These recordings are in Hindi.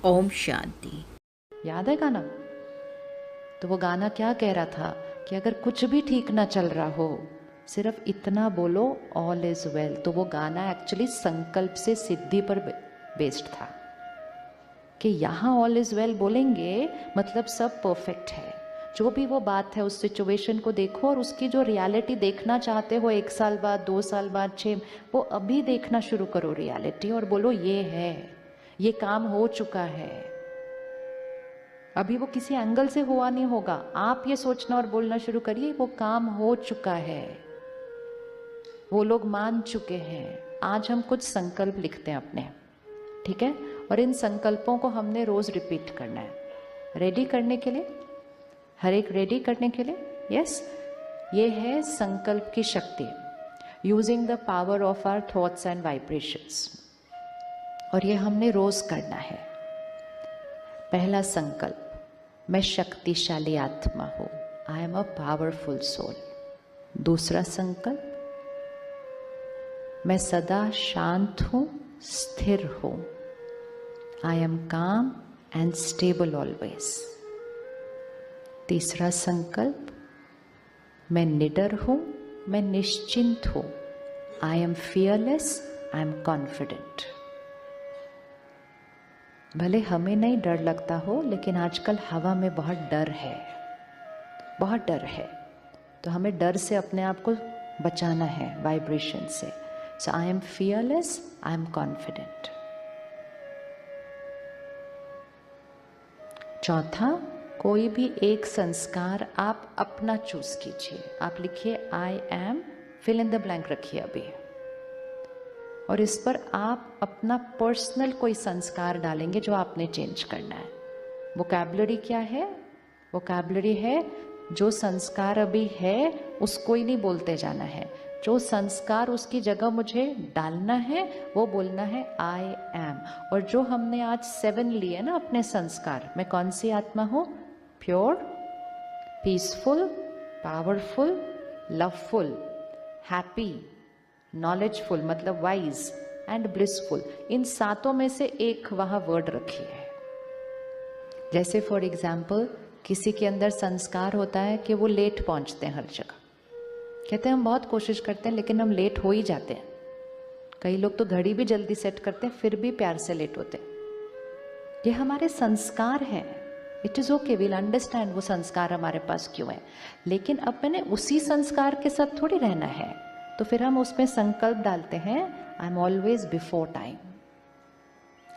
ओम शांति। याद है गाना? तो वो गाना क्या कह रहा था कि अगर कुछ भी ठीक ना चल रहा हो, सिर्फ इतना बोलो ऑल इज वेल। तो वो गाना एक्चुअली संकल्प से सिद्धि पर बेस्ड था कि यहाँ ऑल इज वेल बोलेंगे मतलब सब परफेक्ट है। जो भी वो बात है उस सिचुएशन को देखो और उसकी जो रियलिटी देखना चाहते हो 1 साल बाद, 2 साल बाद, 6, वो अभी देखना शुरू करो रियलिटी और बोलो ये है, ये काम हो चुका है। अभी वो किसी एंगल से हुआ नहीं होगा, आप ये सोचना और बोलना शुरू करिए वो काम हो चुका है, वो लोग मान चुके हैं। आज हम कुछ संकल्प लिखते हैं अपने, ठीक है? और इन संकल्पों को हमने रोज रिपीट करना है। रेडी करने के लिए, हर एक रेडी करने के लिए, यस। ये है संकल्प की शक्ति, using the power of our thoughts and vibrations. और ये हमने रोज करना है। पहला संकल्प, मैं शक्तिशाली आत्मा हूं, I am a powerful soul. दूसरा संकल्प, मैं सदा शांत हूं, स्थिर हूं, I am calm and stable always. तीसरा संकल्प, मैं निडर हूं, मैं निश्चिंत हूं, I am fearless, I am confident. भले हमें नहीं डर लगता हो, लेकिन आजकल हवा में बहुत डर है, बहुत डर है। तो हमें डर से अपने आप को बचाना है, वाइब्रेशन से। So I am fearless, I am confident. चौथा, कोई भी एक संस्कार आप अपना चूज कीजिए। आप लिखिए I am, fill in the blank रखिए अभी, और इस पर आप अपना पर्सनल कोई संस्कार डालेंगे जो आपने चेंज करना है। वोकैबुलरी क्या है? वोकैबुलरी है जो संस्कार अभी है उसको ही नहीं बोलते जाना है, जो संस्कार उसकी जगह मुझे डालना है वो बोलना है आई एम। और जो हमने आज 7 लिए ना अपने संस्कार, मैं कौन सी आत्मा हूँ? Pure, peaceful, powerful, loveful, happy, knowledgeful मतलब वाइज एंड ब्लिसफुल। इन 7 में से एक वहां वर्ड रखिए। जैसे फॉर एग्जाम्पल, किसी के अंदर संस्कार होता है कि वो लेट पहुंचते हैं हर जगह। कहते हैं हम बहुत कोशिश करते हैं लेकिन हम लेट हो ही जाते हैं। कई लोग तो घड़ी भी जल्दी सेट करते हैं फिर भी प्यार से लेट होते हैं। ये हमारे संस्कार हैं। It is okay, we'll understand वो संस्कार हमारे पास क्यों है। लेकिन अब मैंने उसी संस्कार के साथ थोड़ी रहना है, तो फिर हम उसमें संकल्प डालते हैं I am always before time,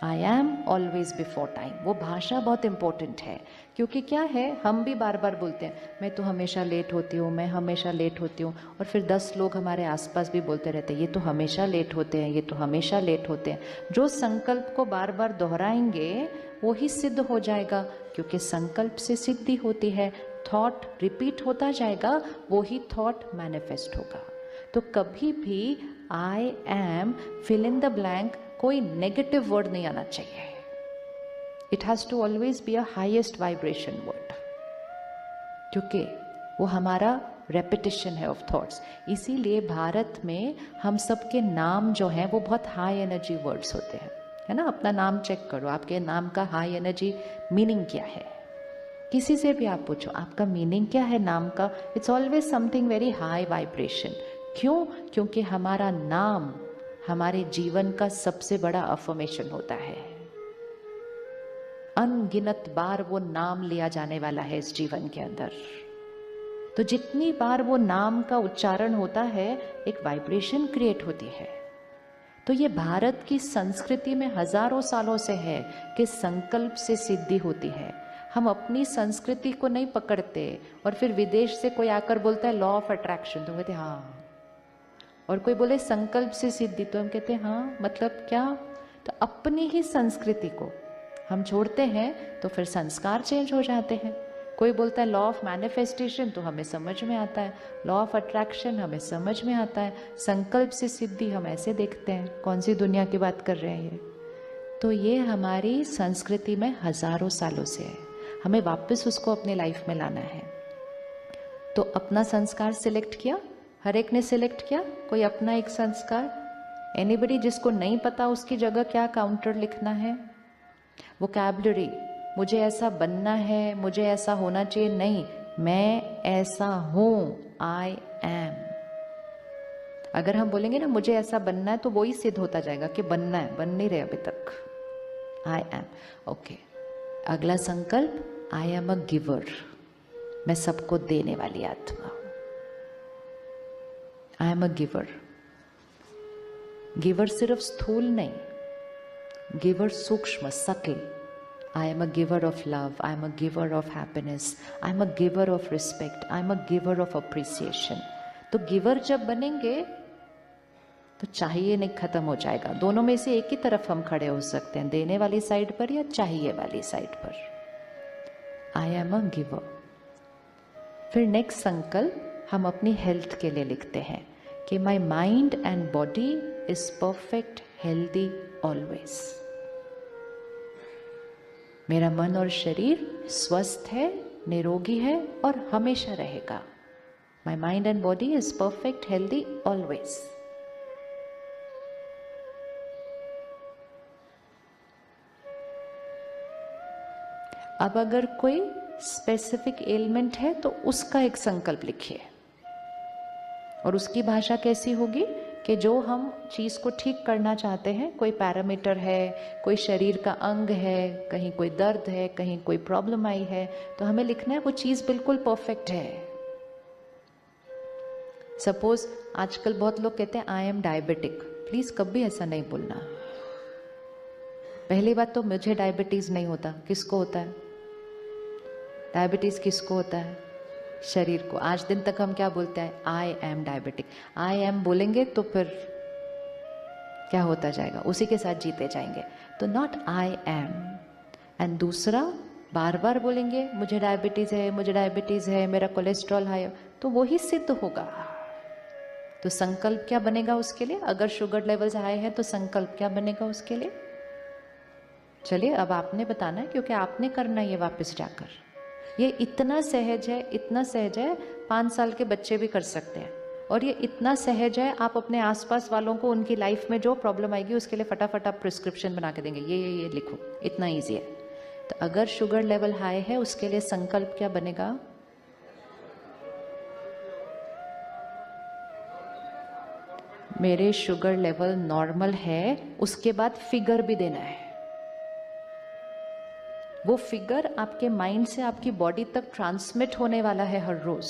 I am always before time. वो भाषा बहुत इंपॉर्टेंट है, क्योंकि क्या है, हम भी बार बार बोलते हैं मैं तो हमेशा लेट होती हूँ, मैं हमेशा लेट होती हूँ, और फिर 10 लोग हमारे आसपास भी बोलते रहते हैं ये तो हमेशा लेट होते हैं, ये तो हमेशा लेट होते हैं। जो संकल्प को बार बार दोहराएंगे वो ही सिद्ध हो जाएगा, क्योंकि संकल्प से सिद्धि होती है। थॉट रिपीट होता जाएगा, वो ही थॉट मैनिफेस्ट होगा। तो कभी भी I am, fill in the blank, कोई नेगेटिव वर्ड नहीं आना चाहिए। It has to always be a highest vibration word, क्योंकि वो हमारा रेपिटेशन है ऑफ थॉट्स। इसीलिए भारत में हम सबके नाम जो हैं वो बहुत हाई एनर्जी वर्ड्स होते हैं, है ना? अपना नाम चेक करो, आपके नाम का हाई एनर्जी मीनिंग क्या है। किसी से भी आप पूछो आपका मीनिंग क्या है नाम का, it's always something very high vibration. क्यों? क्योंकि हमारा नाम हमारे जीवन का सबसे बड़ा अफर्मेशन होता है। अनगिनत बार वो नाम लिया जाने वाला है इस जीवन के अंदर। तो जितनी बार वो नाम का उच्चारण होता है एक वाइब्रेशन क्रिएट होती है। तो ये भारत की संस्कृति में हजारों सालों से है कि संकल्प से सिद्धि होती है। हम अपनी संस्कृति को नहीं पकड़ते, और फिर विदेश से कोई आकर बोलता है लॉ ऑफ अट्रैक्शन, तो कहते हैं हाँ, और कोई बोले संकल्प से सिद्धि, तो हम कहते हैं हाँ, मतलब क्या? तो अपनी ही संस्कृति को हम छोड़ते हैं तो फिर संस्कार चेंज हो जाते हैं। कोई बोलता है लॉ ऑफ मैनिफेस्टेशन, तो हमें समझ में आता है, लॉ ऑफ अट्रैक्शन हमें समझ में आता है, संकल्प से सिद्धि हम ऐसे देखते हैं, कौन सी दुनिया की बात कर रहे हैं ये? तो ये हमारी संस्कृति में हजारों सालों से है, हमें वापस उसको अपने लाइफ में लाना है। तो अपना संस्कार सिलेक्ट किया, हर एक ने सिलेक्ट किया कोई अपना एक संस्कार। एनीबडी जिसको नहीं पता उसकी जगह क्या काउंटर लिखना है? वोकैबुलरी, मुझे ऐसा बनना है, मुझे ऐसा होना चाहिए, नहीं, मैं ऐसा हूं, आई एम। अगर हम बोलेंगे ना मुझे ऐसा बनना है, तो वो ही सिद्ध होता जाएगा कि बनना है, बन नहीं रहे अभी तक। I am. ओके, अगला संकल्प, आई एम अ गिवर, मैं सबको देने वाली आत्मा हूं। I am a giver. Giver सिर्फ स्थूल नहीं, गिवर सूक्ष्म, subtle. I am a giver of love, I am a giver of happiness, I am a giver of respect, I am a giver of appreciation. तो गिवर जब बनेंगे तो चाहिए नहीं खत्म हो जाएगा। दोनों में से एक ही तरफ हम खड़े हो सकते हैं, देने वाली साइड पर या चाहिए वाली साइड पर। आई एम अ गिवर। फिर नेक्स्ट संकल्प हम अपनी हेल्थ के लिए लिखते हैं कि my mind and body is perfect, healthy always. मेरा मन और शरीर स्वस्थ है, निरोगी है और हमेशा रहेगा। My mind and body is perfect, healthy always. अब अगर कोई स्पेसिफिक एलिमेंट है तो उसका एक संकल्प लिखिए, और उसकी भाषा कैसी होगी कि जो हम चीज़ को ठीक करना चाहते हैं, कोई पैरामीटर है, कोई शरीर का अंग है, कहीं कोई दर्द है, कहीं कोई प्रॉब्लम आई है, तो हमें लिखना है वो चीज़ बिल्कुल परफेक्ट है। सपोज आजकल बहुत लोग कहते हैं आई एम डायबिटिक, प्लीज कभी ऐसा नहीं बोलना। पहली बात तो मुझे डायबिटीज नहीं होता, किसको होता है डायबिटीज? किसको होता है? शरीर को। आज दिन तक हम क्या बोलते हैं? I am diabetic. I am बोलेंगे तो फिर क्या होता जाएगा? उसी के साथ जीते जाएंगे। तो नॉट आई एम। एंड दूसरा, बार बार बोलेंगे मुझे डायबिटीज है, मुझे डायबिटीज है, मेरा कोलेस्ट्रॉल हाई, तो वो ही सिद्ध होगा। तो संकल्प क्या बनेगा उसके लिए? अगर शुगर लेवल्स हाई है तो संकल्प क्या बनेगा उसके लिए? चलिए अब आपने बताना है, क्योंकि आपने करना है ये वापस जाकर। ये इतना सहज है, इतना सहज है, 5 साल के बच्चे भी कर सकते हैं। और ये इतना सहज है, आप अपने आसपास वालों को उनकी लाइफ में जो प्रॉब्लम आएगी उसके लिए फटाफट आप प्रिस्क्रिप्शन बना के देंगे, ये लिखो, इतना ईजी है। तो अगर शुगर लेवल हाई है उसके लिए संकल्प क्या बनेगा? मेरे शुगर लेवल नॉर्मल है, उसके बाद फिगर भी देना है। वो फिगर आपके माइंड से आपकी बॉडी तक ट्रांसमिट होने वाला है हर रोज।